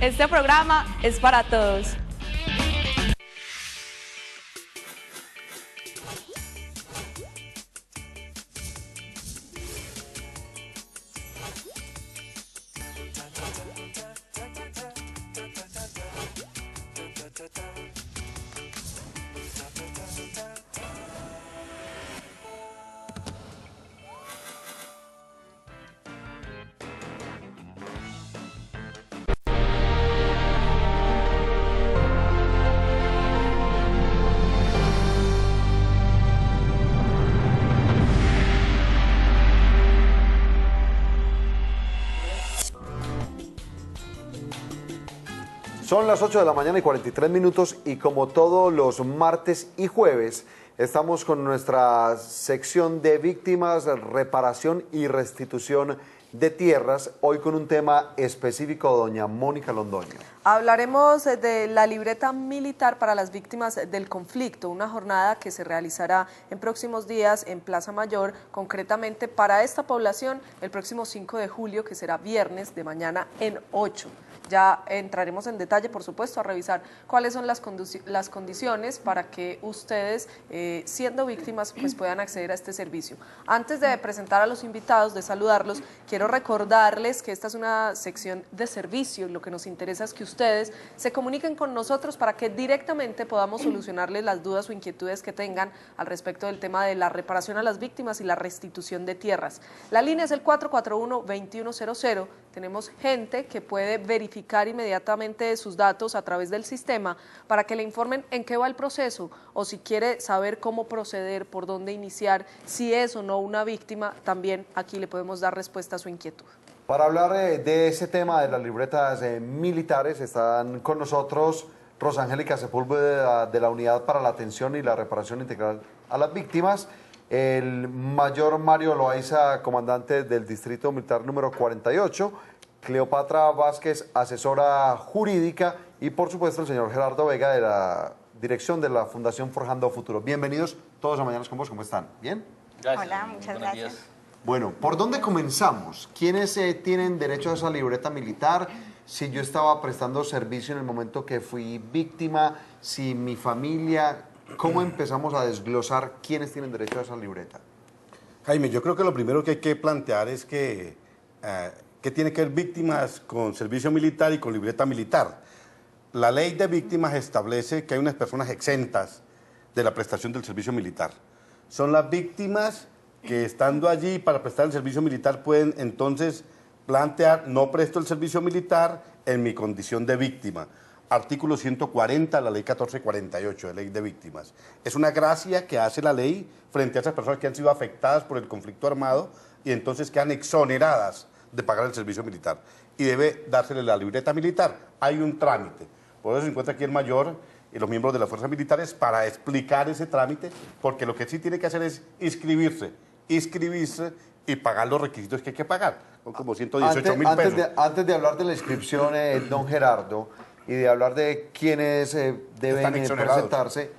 Este programa es para todos. Son las 8 de la mañana y 43 minutos y como todos los martes y jueves estamos con nuestra sección de víctimas, reparación y restitución de tierras, hoy con un tema específico, doña Mónica Londoño. Hablaremos de la libreta militar para las víctimas del conflicto, una jornada que se realizará en próximos días en Plaza Mayor, concretamente para esta población el próximo 5 de julio, que será viernes de mañana en 8. Ya entraremos en detalle, por supuesto, a revisar cuáles son las condiciones para que ustedes, siendo víctimas, pues puedan acceder a este servicio. Antes de presentar a los invitados, de saludarlos, quiero recordarles que esta es una sección de servicio. Lo que nos interesa es que ustedes se comuniquen con nosotros para que directamente podamos solucionarles las dudas o inquietudes que tengan al respecto del tema de la reparación a las víctimas y la restitución de tierras. La línea es el 441-2100. Tenemos gente que puede verificar inmediatamente sus datos a través del sistema para que le informen en qué va el proceso, o si quiere saber cómo proceder, por dónde iniciar, si es o no una víctima, también aquí le podemos dar respuesta a su inquietud. Para hablar de ese tema de las libretas militares están con nosotros Rosangélica Sepúlveda de la Unidad para la Atención y la Reparación Integral a las Víctimas, el mayor Mario Loaiza, comandante del Distrito Militar número 48, Cleopatra Vázquez, asesora jurídica, y por supuesto el señor Gerardo Vega de la dirección de la Fundación Forjando Futuro. Bienvenidos todos a Mañanas con Vos, ¿cómo están? ¿Bien? Gracias. Hola, muchas gracias. Bueno, ¿por dónde comenzamos? ¿Quiénes tienen derecho a esa libreta militar? Si yo estaba prestando servicio en el momento que fui víctima, si mi familia... ¿Cómo empezamos a desglosar quiénes tienen derecho a esa libreta? Jaime, yo creo que lo primero que hay que plantear es que tiene que ver víctimas con servicio militar y con libreta militar. La ley de víctimas establece que hay unas personas exentas de la prestación del servicio militar. Son las víctimas que, estando allí para prestar el servicio militar, pueden entonces plantear: no presto el servicio militar en mi condición de víctima. Artículo 140 de la ley 1448, de ley de víctimas. Es una gracia que hace la ley frente a esas personas que han sido afectadas por el conflicto armado y entonces quedan exoneradas de pagar el servicio militar. Y debe dársele la libreta militar. Hay un trámite. Por eso se encuentra aquí el mayor y los miembros de las fuerzas militares para explicar ese trámite, porque lo que sí tiene que hacer es inscribirse y pagar los requisitos que hay que pagar. Son como 118.000 pesos. Antes de hablar de la inscripción, don Gerardo, y de hablar de quiénes deben presentarse,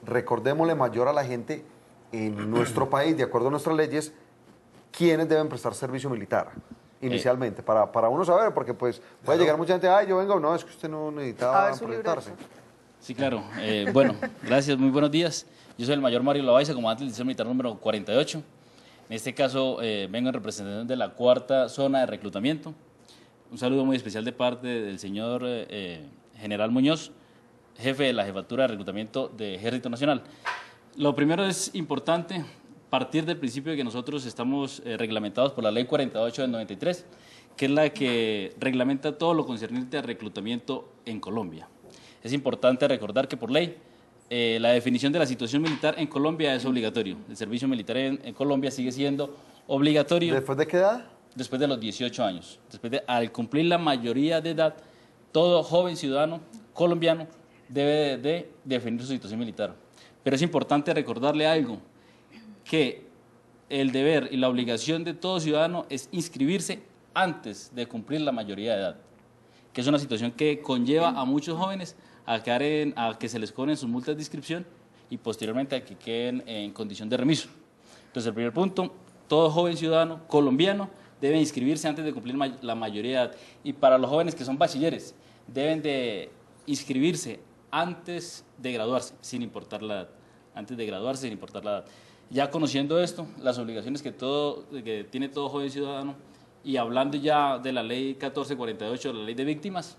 recordémosle mayor a la gente en nuestro país, de acuerdo a nuestras leyes, quiénes deben prestar servicio militar inicialmente, para uno saber, porque pues puede llegar mucha gente: ay, yo vengo, no, es que usted no necesitaba presentarse. Sí, claro. Bueno, gracias, muy buenos días. Yo soy el mayor Mario Loaiza, comandante del Distrito Militar número 48. En este caso vengo en representación de la 4ª zona de reclutamiento. Un saludo muy especial de parte del señor General Muñoz, jefe de la Jefatura de Reclutamiento de Ejército Nacional. Lo primero es importante partir del principio de que nosotros estamos reglamentados por la Ley 48 del 93, que es la que reglamenta todo lo concerniente al reclutamiento en Colombia. Es importante recordar que por ley la definición de la situación militar en Colombia es obligatorio. El servicio militar en Colombia sigue siendo obligatorio. ¿Después de qué edad? Después de los 18 años. Al cumplir la mayoría de edad, todo joven ciudadano colombiano debe de definir su situación militar. Pero es importante recordarle algo, que el deber y la obligación de todo ciudadano es inscribirse antes de cumplir la mayoría de edad, que es una situación que conlleva a muchos jóvenes a que se les cobren sus multas de inscripción y posteriormente a que queden en condición de remiso. Entonces, el primer punto: todo joven ciudadano colombiano debe inscribirse antes de cumplir la mayoría de edad. Y para los jóvenes que son bachilleres, deben de inscribirse antes de graduarse, sin importar la edad. Antes de graduarse, sin importar la edad. Ya conociendo esto, las obligaciones que tiene todo joven ciudadano, y hablando ya de la ley 1448, la ley de víctimas,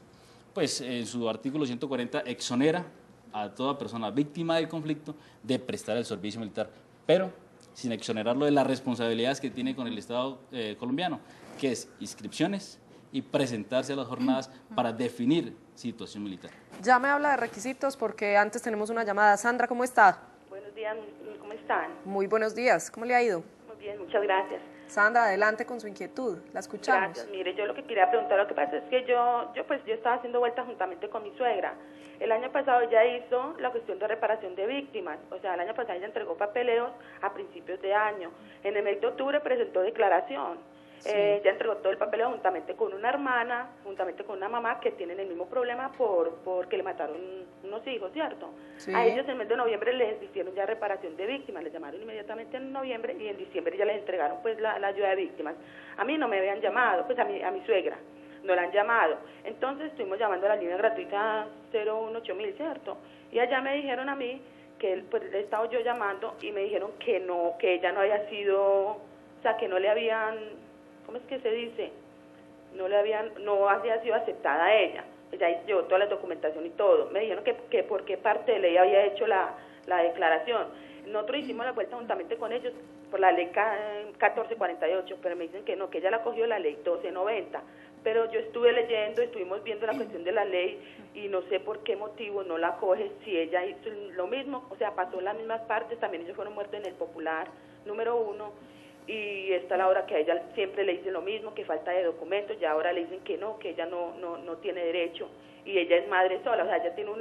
pues en su artículo 140 exonera a toda persona víctima del conflicto de prestar el servicio militar, pero sin exonerarlo de las responsabilidades que tiene con el Estado colombiano, que es inscripciones y presentarse a las jornadas para definir situación militar. Ya me habla de requisitos porque antes tenemos una llamada. Sandra, ¿cómo está? Buenos días, ¿cómo están? Muy buenos días, ¿cómo le ha ido? Muy bien, muchas gracias. Sandra, adelante con su inquietud, la escuchamos. Gracias, mire, yo lo que quería preguntar, lo que pasa es que yo estaba haciendo vueltas juntamente con mi suegra. El año pasado ella hizo la cuestión de reparación de víctimas, o sea, el año pasado ella entregó papeleos a principios de año. En el mes de octubre presentó declaración. Sí. Ella entregó todo el papeleo juntamente con una hermana, juntamente con una mamá que tienen el mismo problema porque le mataron unos hijos, ¿cierto? Sí. A ellos en el mes de noviembre les hicieron ya reparación de víctimas, les llamaron inmediatamente en noviembre y en diciembre ya les entregaron pues la ayuda de víctimas. A mí no me habían llamado, pues a mi suegra no la han llamado. Entonces estuvimos llamando a la línea gratuita 018000, ¿cierto? Y allá me dijeron a mí que pues le he estado yo llamando y me dijeron que no, que ella no había sido, o sea, que no le habían, ¿cómo es que se dice? No había sido aceptada a ella. Ella llevó toda la documentación y todo. Me dijeron que por qué parte de ley había hecho la declaración. Nosotros hicimos la vuelta juntamente con ellos por la ley 1448, pero me dicen que no, que ella la cogió la ley 1290. Pero yo estuve leyendo, estuvimos viendo la cuestión de la ley y no sé por qué motivo no la coge si ella hizo lo mismo, o sea, pasó las mismas partes, también ellos fueron muertos en el Popular número 1 y está la hora que a ella siempre le dicen lo mismo, que falta de documentos, y ahora le dicen que no, que ella no tiene derecho y ella es madre sola, o sea, ella tiene un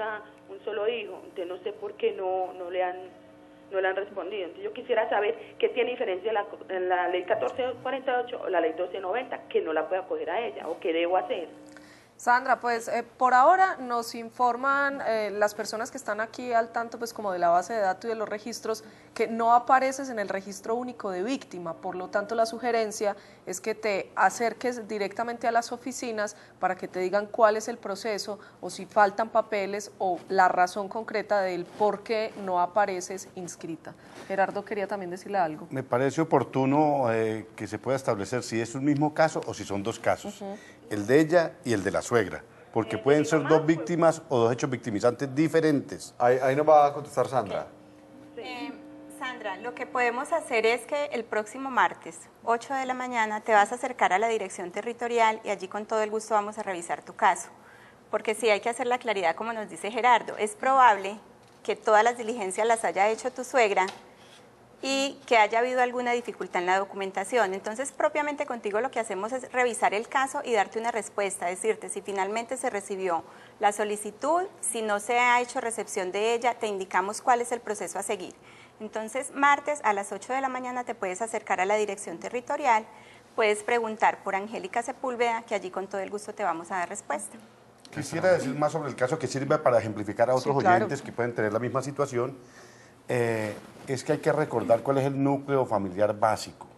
solo hijo, entonces no sé por qué no le han respondido. Entonces yo quisiera saber qué tiene diferencia en la ley 1448 o la ley 1290, que no la pueda acoger a ella, o qué debo hacer. Sandra, pues por ahora nos informan las personas que están aquí al tanto pues como de la base de datos y de los registros que no apareces en el registro único de víctima, por lo tanto la sugerencia es que te acerques directamente a las oficinas para que te digan cuál es el proceso o si faltan papeles o la razón concreta del por qué no apareces inscrita. Gerardo quería también decirle algo. Me parece oportuno que se pueda establecer si es un mismo caso o si son dos casos, el de ella y el de la suegra, porque pueden ser dos víctimas o dos hechos victimizantes diferentes. Ahí nos va a contestar Sandra. Sandra, lo que podemos hacer es que el próximo martes, 8 de la mañana, te vas a acercar a la dirección territorial y allí con todo el gusto vamos a revisar tu caso, porque sí hay que hacer la claridad como nos dice Gerardo, es probable que todas las diligencias las haya hecho tu suegra y que haya habido alguna dificultad en la documentación. Entonces, propiamente contigo lo que hacemos es revisar el caso y darte una respuesta, decirte si finalmente se recibió la solicitud, si no se ha hecho recepción de ella, te indicamos cuál es el proceso a seguir. Entonces, martes a las 8 de la mañana te puedes acercar a la dirección territorial, puedes preguntar por Angélica Sepúlveda, que allí con todo el gusto te vamos a dar respuesta. Quisiera decir más sobre el caso que sirva para ejemplificar a otros oyentes que pueden tener la misma situación. Es que hay que recordar cuál es el núcleo familiar básico.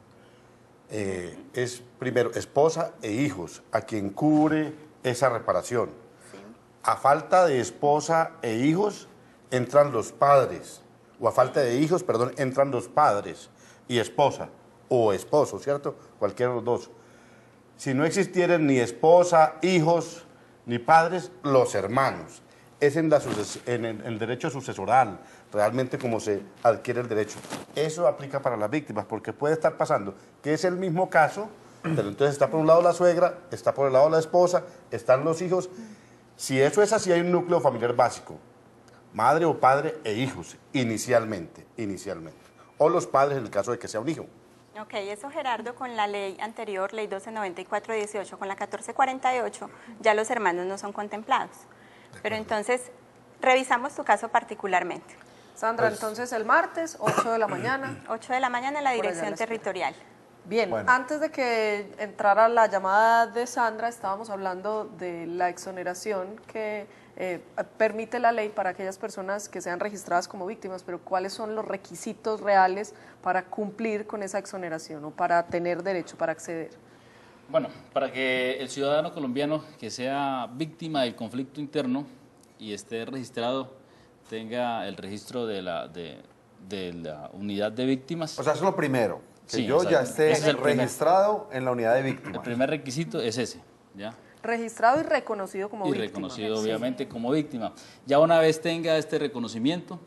Es primero esposa e hijos, a quien cubre esa reparación. Sí. A falta de esposa e hijos entran los padres, o a falta de hijos, perdón, entran los padres y esposa o esposo, ¿cierto? Cualquiera de los dos. Si no existieran ni esposa, hijos, ni padres, los hermanos. Es en el derecho sucesoral, realmente como se adquiere el derecho. Eso aplica para las víctimas, porque puede estar pasando que es el mismo caso, pero entonces está por un lado la suegra, está por el lado la esposa, están los hijos. Si eso es así, hay un núcleo familiar básico, madre o padre e hijos, inicialmente. O los padres en el caso de que sea un hijo. Ok, eso Gerardo, con la ley anterior, ley 1294-18, con la 1448, ya los hermanos no son contemplados. Pero entonces, revisamos tu caso particularmente. Sandra, entonces el martes, 8 de la mañana. 8 de la mañana en la dirección territorial. Bien, bueno. Antes de que entrara la llamada de Sandra, estábamos hablando de la exoneración que permite la ley para aquellas personas que sean registradas como víctimas, pero ¿cuáles son los requisitos reales para cumplir con esa exoneración o para tener derecho, para acceder? Bueno, para que el ciudadano colombiano que sea víctima del conflicto interno y esté registrado, tenga el registro de la unidad de víctimas. O sea, eso es lo primero, que Sí, yo exacto. ya esté Ese es el primer. registrado en la unidad de víctimas. El primer requisito es ese, ¿ya? Registrado y reconocido como Y víctima. reconocido obviamente como víctima. Ya una vez tenga este reconocimiento,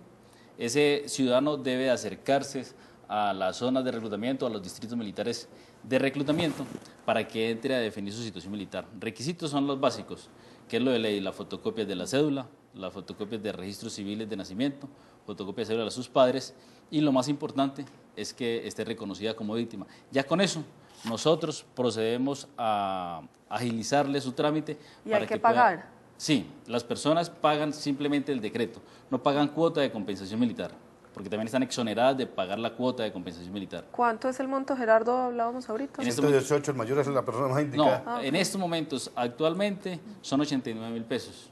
ese ciudadano debe acercarse a las zonas de reclutamiento, a los distritos militares de reclutamiento, para que entre a definir su situación militar. Requisitos son los básicos, que es lo de ley: las fotocopias de la cédula, las fotocopias de registros civiles de nacimiento, fotocopias de cédula de sus padres, y lo más importante es que esté reconocida como víctima. Ya con eso, nosotros procedemos a agilizarle su trámite. ¿Y hay que pagar? Sí, las personas pagan simplemente el decreto, no pagan cuota de compensación militar, porque también están exoneradas de pagar la cuota de compensación militar. ¿Cuánto es el monto, Gerardo? Hablábamos ahorita. En este 118, el mayor es la persona más No, indicada. en estos momentos, actualmente, son 89.000 pesos,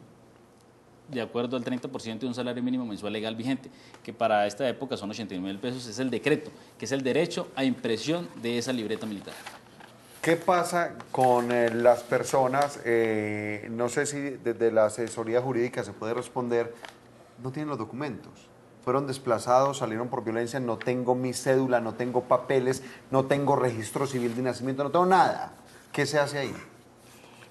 de acuerdo al 30% de un salario mínimo mensual legal vigente, que para esta época son 89.000 pesos, es el decreto, que es el derecho a impresión de esa libreta militar. ¿Qué pasa con las personas? No sé si desde la asesoría jurídica se puede responder, no tienen los documentos, fueron desplazados, salieron por violencia, no tengo mi cédula, no tengo papeles, no tengo registro civil de nacimiento, no tengo nada. ¿Qué se hace ahí?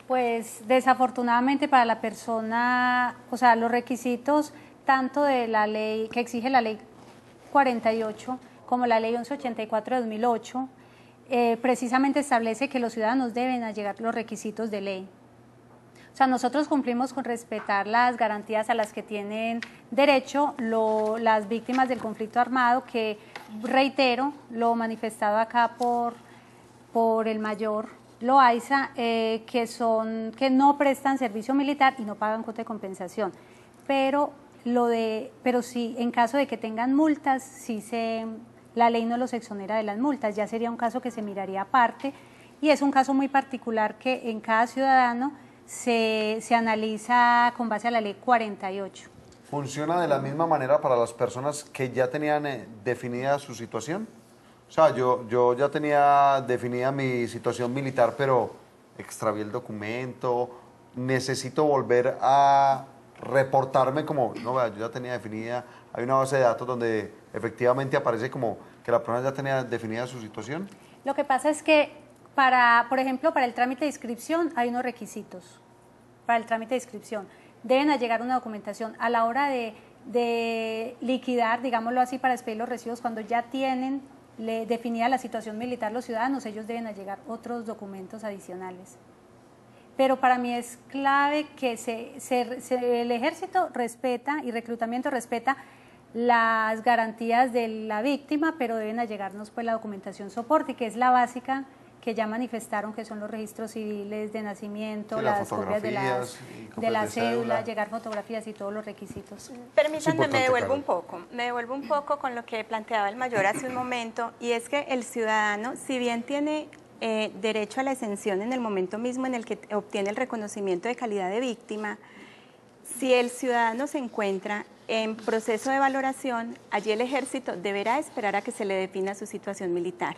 Pues desafortunadamente para la persona, o sea, los requisitos tanto de la ley que exige la ley 48 como la ley 1184 de 2008, precisamente establece que los ciudadanos deben allegar los requisitos de ley. O sea, nosotros cumplimos con respetar las garantías a las que tienen derecho las víctimas del conflicto armado, que reitero, lo manifestado acá por el mayor Loaiza, que no prestan servicio militar y no pagan cuota de compensación. Pero sí, en caso de que tengan multas, la ley no los exonera de las multas, ya sería un caso que se miraría aparte, y es un caso muy particular que en cada ciudadano se analiza con base a la ley 48. ¿Funciona de la misma manera para las personas que ya tenían definida su situación? O sea, yo ya tenía definida mi situación militar, pero extravié el documento, necesito volver a reportarme como, no, vea, yo ya tenía definida, hay una base de datos donde efectivamente aparece como que la persona ya tenía definida su situación. Lo que pasa es que, por ejemplo, para el trámite de inscripción hay unos requisitos. Para el trámite de inscripción deben allegar una documentación. A la hora de liquidar, digámoslo así, para expedir los recibos, cuando ya tienen definida la situación militar los ciudadanos, ellos deben allegar otros documentos adicionales. Pero para mí es clave que el ejército respeta y reclutamiento respeta las garantías de la víctima, pero deben allegarnos pues la documentación soporte, que es la básica, que ya manifestaron, que son los registros civiles de nacimiento, Sí, las copias de la cédula, llegar fotografías y todos los requisitos. Permítanme, me devuelvo un poco con lo que planteaba el mayor hace un momento, y es que el ciudadano, si bien tiene derecho a la exención en el momento mismo en el que obtiene el reconocimiento de calidad de víctima, si el ciudadano se encuentra en proceso de valoración, allí el ejército deberá esperar a que se le defina su situación militar.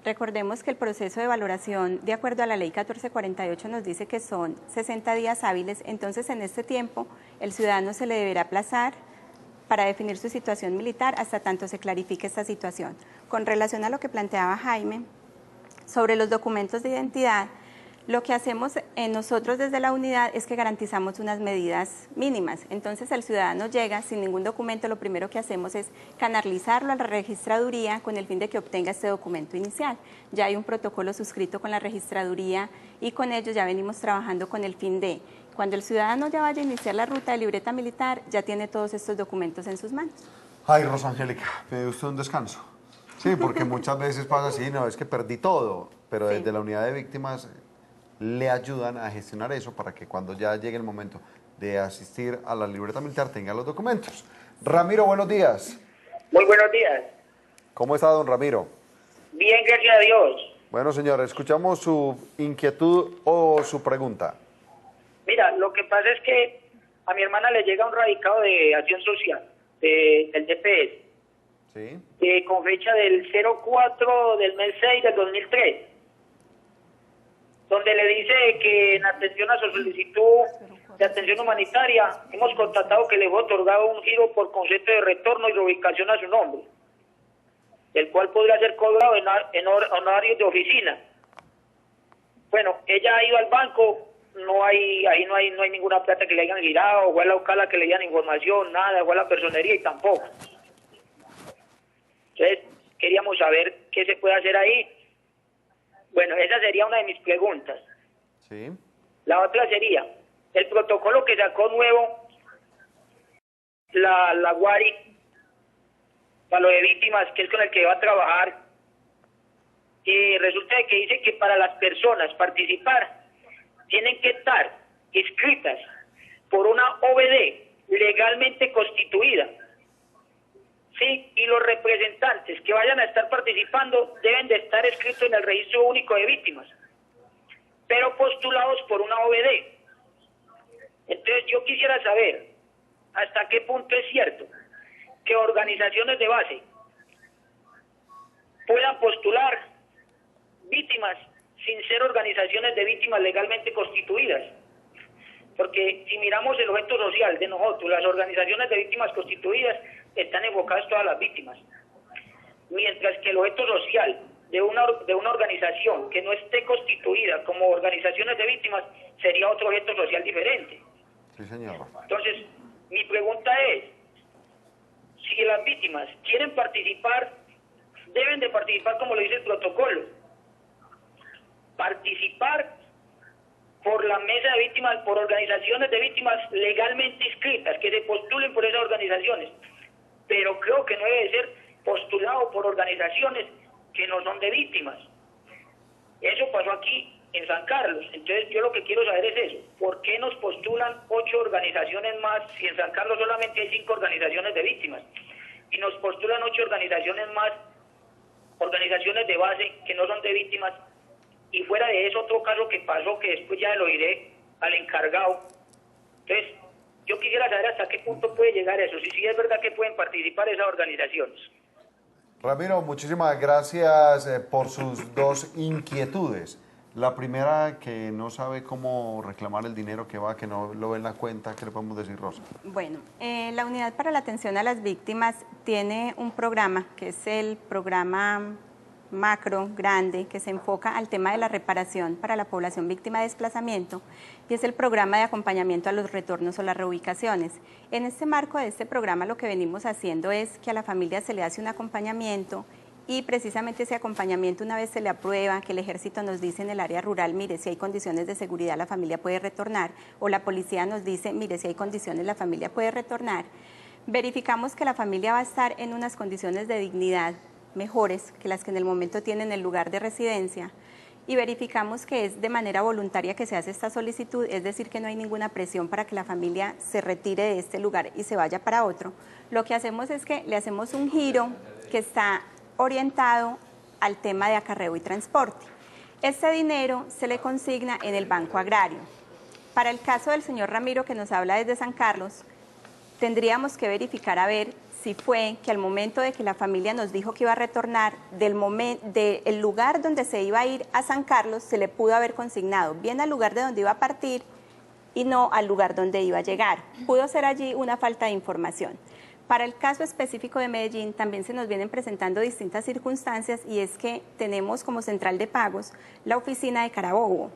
Recordemos que el proceso de valoración, de acuerdo a la ley 1448, nos dice que son 60 días hábiles, entonces en este tiempo el ciudadano se le deberá aplazar para definir su situación militar hasta tanto se clarifique esta situación. Con relación a lo que planteaba Jaime sobre los documentos de identidad, lo que hacemos nosotros desde la unidad es que garantizamos unas medidas mínimas. Entonces el ciudadano llega sin ningún documento, lo primero que hacemos es canalizarlo a la registraduría con el fin de que obtenga este documento inicial. Ya hay un protocolo suscrito con la registraduría y con ellos ya venimos trabajando con el fin de, cuando el ciudadano ya vaya a iniciar la ruta de libreta militar, ya tiene todos estos documentos en sus manos. Ay, Rosangélica, ¿me dio usted un descanso? Sí, porque muchas veces pasa así, no, es que perdí todo, pero desde la unidad de víctimas le ayudan a gestionar eso para que cuando ya llegue el momento de asistir a la libreta militar tenga los documentos. Ramiro, buenos días. Muy buenos días. ¿Cómo está, don Ramiro? Bien, gracias a Dios. Bueno, señor, escuchamos su inquietud o su pregunta. Mira, lo que pasa es que a mi hermana le llega un radicado de acción social, del DPS, ¿Sí? con fecha del 04 del mes 6 del 2003. donde le dice que en atención a su solicitud de atención humanitaria hemos constatado que le fue otorgado un giro por concepto de retorno y reubicación a su nombre, el cual podría ser cobrado en honorarios de oficina. Bueno, ella ha ido al banco, ahí no hay ninguna plata que le hayan girado, fue a la Ocala que le dieran información, nada, fue a la personería y tampoco. Entonces, queríamos saber qué se puede hacer ahí. Bueno, esa sería una de mis preguntas. Sí. La otra sería, el protocolo que sacó nuevo la Guari para lo de víctimas, que es con el que va a trabajar, resulta que dice que para las personas participar tienen que estar inscritas por una OBD legalmente constituida, ¿sí? Y los representantes que vayan a estar participando deben de estar inscritos en el Registro Único de Víctimas, pero postulados por una OBD. Entonces yo quisiera saber hasta qué punto es cierto que organizaciones de base puedan postular víctimas sin ser organizaciones de víctimas legalmente constituidas. Porque si miramos el objeto social de nosotros, las organizaciones de víctimas constituidas están enfocadas todas las víctimas. Mientras que el objeto social de una organización que no esté constituida como organizaciones de víctimas sería otro objeto social diferente. Sí, señor. Entonces, mi pregunta es, si las víctimas quieren participar, deben de participar como lo dice el protocolo. Participar por la mesa de víctimas, por organizaciones de víctimas legalmente inscritas, que se postulen por esas organizaciones. Pero creo que no debe ser postulado por organizaciones que no son de víctimas. Eso pasó aquí en San Carlos. Entonces yo lo que quiero saber es eso. ¿Por qué nos postulan 8 organizaciones más si en San Carlos solamente hay 5 organizaciones de víctimas? Y nos postulan 8 organizaciones más, organizaciones de base que no son de víctimas. Y fuera de eso, otro caso que pasó, que después ya lo diré al encargado. Entonces, yo quisiera saber hasta qué punto puede llegar eso, si sí es verdad que pueden participar esas organizaciones. Ramiro, muchísimas gracias por sus dos inquietudes. La primera, que no sabe cómo reclamar el dinero que va, que no lo ve en la cuenta. ¿Qué le podemos decir, Rosa? Bueno, la Unidad para la Atención a las Víctimas tiene un programa, que es el programa macro, grande, que se enfoca al tema de la reparación para la población víctima de desplazamiento, y es el programa de acompañamiento a los retornos o las reubicaciones. En este marco de este programa lo que venimos haciendo es que a la familia se le hace un acompañamiento, y precisamente ese acompañamiento, una vez se le aprueba, que el ejército nos dice en el área rural, mire, si hay condiciones de seguridad la familia puede retornar, o la policía nos dice, mire, si hay condiciones la familia puede retornar, verificamos que la familia va a estar en unas condiciones de dignidad mejores que las que en el momento tienen el lugar de residencia, y verificamos que es de manera voluntaria que se hace esta solicitud, es decir, que no hay ninguna presión para que la familia se retire de este lugar y se vaya para otro. Lo que hacemos es que le hacemos un giro que está orientado al tema de acarreo y transporte. Este dinero se le consigna en el Banco Agrario. Para el caso del señor Ramiro, que nos habla desde San Carlos, tendríamos que verificar a ver si fue que al momento de que la familia nos dijo que iba a retornar, del lugar donde se iba a ir a San Carlos, se le pudo haber consignado bien al lugar de donde iba a partir y no al lugar donde iba a llegar. Pudo ser allí una falta de información. Para el caso específico de Medellín también se nos vienen presentando distintas circunstancias, y es que tenemos como central de pagos la oficina de Carabobo.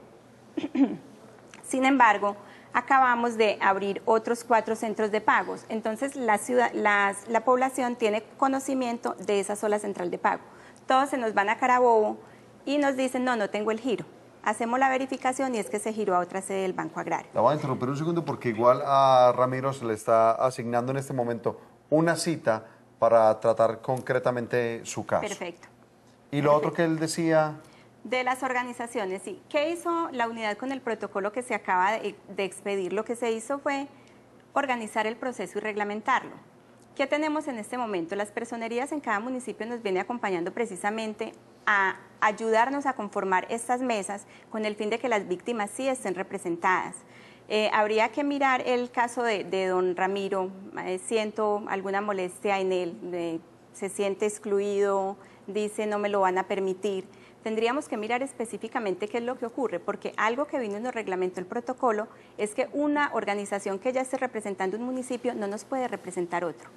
Sin embargo, acabamos de abrir otros 4 centros de pagos, entonces la población tiene conocimiento de esa sola central de pago. Todos se nos van a Carabobo y nos dicen, no tengo el giro. Hacemos la verificación y es que se giró a otra sede del Banco Agrario. La voy a interrumpir un segundo porque igual a Ramiro se le está asignando en este momento una cita para tratar concretamente su caso. Perfecto. Y lo otro que él decía... De las organizaciones, sí. ¿Qué hizo la unidad con el protocolo que se acaba de expedir? Lo que se hizo fue organizar el proceso y reglamentarlo. ¿Qué tenemos en este momento? Las personerías en cada municipio nos viene acompañando precisamente a ayudarnos a conformar estas mesas con el fin de que las víctimas sí estén representadas. Habría que mirar el caso de don Ramiro. Siento alguna molestia en él, se siente excluido, dice no me lo van a permitir, tendríamos que mirar específicamente qué es lo que ocurre, porque algo que vino y nos reglamentó el protocolo es que una organización que ya esté representando un municipio no nos puede representar otro.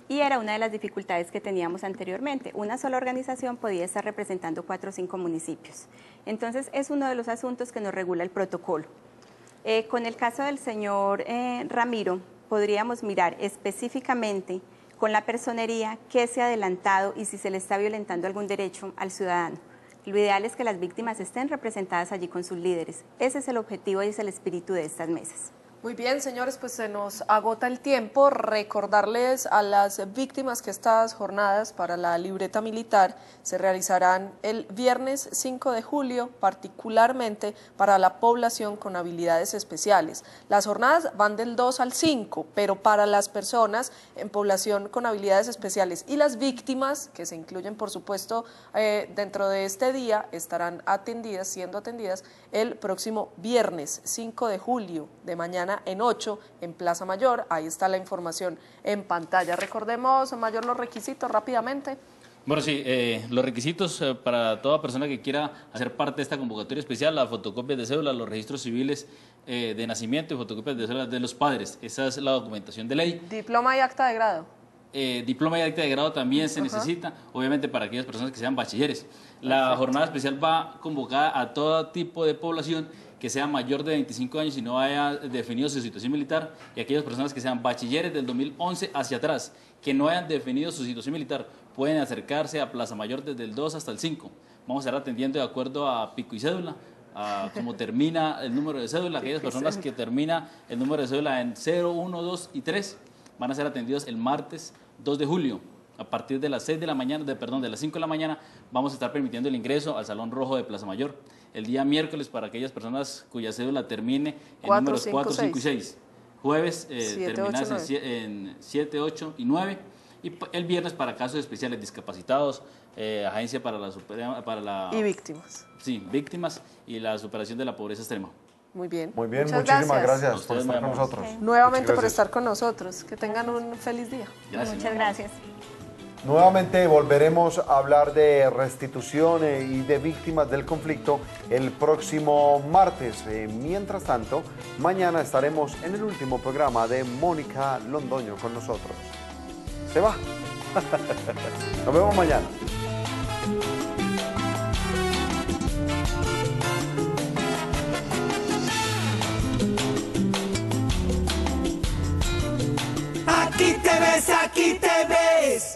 Y era una de las dificultades que teníamos anteriormente. Una sola organización podía estar representando 4 o 5 municipios. Entonces, es uno de los asuntos que nos regula el protocolo. Con el caso del señor Ramiro, podríamos mirar específicamente con la personería qué se ha adelantado y si se le está violentando algún derecho al ciudadano. Lo ideal es que las víctimas estén representadas allí con sus líderes. Ese es el objetivo y es el espíritu de estas mesas. Muy bien, señores, pues se nos agota el tiempo. Recordarles a las víctimas que estas jornadas para la libreta militar se realizarán el viernes 5 de julio, particularmente para la población con habilidades especiales. Las jornadas van del 2 al 5, pero para las personas en población con habilidades especiales y las víctimas, que se incluyen, por supuesto, dentro de este día, estarán siendo atendidas el próximo viernes 5 de julio, de mañana en 8 en Plaza Mayor. Ahí está la información en pantalla. Recordemos, Mayor, los requisitos rápidamente. Bueno, sí, los requisitos para toda persona que quiera hacer parte de esta convocatoria especial, las fotocopias de cédula, los registros civiles de nacimiento y fotocopias de cédula de los padres. Esa es la documentación de ley. Diploma y acta de grado. Diploma y acta de grado también se necesita, obviamente para aquellas personas que sean bachilleres. La jornada especial va convocada a todo tipo de población que sea mayor de 25 años y no haya definido su situación militar, y aquellas personas que sean bachilleres del 2011 hacia atrás, que no hayan definido su situación militar, pueden acercarse a Plaza Mayor desde el 2 hasta el 5. Vamos a estar atendiendo de acuerdo a pico y cédula, a cómo termina el número de cédula. Aquellas personas que termina el número de cédula en 0, 1, 2 y 3 van a ser atendidos el martes 2 de julio. A partir de las 6 de la mañana, de las 5 de la mañana, vamos a estar permitiendo el ingreso al Salón Rojo de Plaza Mayor. El día miércoles, para aquellas personas cuya cédula termine en números 4, 5 y 6. Jueves terminadas en 7, 8 y 9. Y el viernes para casos especiales, discapacitados, agencia para la y víctimas. Sí, víctimas y la superación de la pobreza extrema. Muy bien. Muy bien, Muchas muchísimas gracias A por ustedes, estar con muy amables. nosotros. Nuevamente por Muchas estar con nosotros. Que tengan un feliz día. Gracias. Muchas gracias. Nuevamente volveremos a hablar de restitución y de víctimas del conflicto el próximo martes. Mientras tanto, mañana estaremos en el último programa de Mónica Londoño con nosotros. Se va. Nos vemos mañana. Aquí te ves, aquí te ves.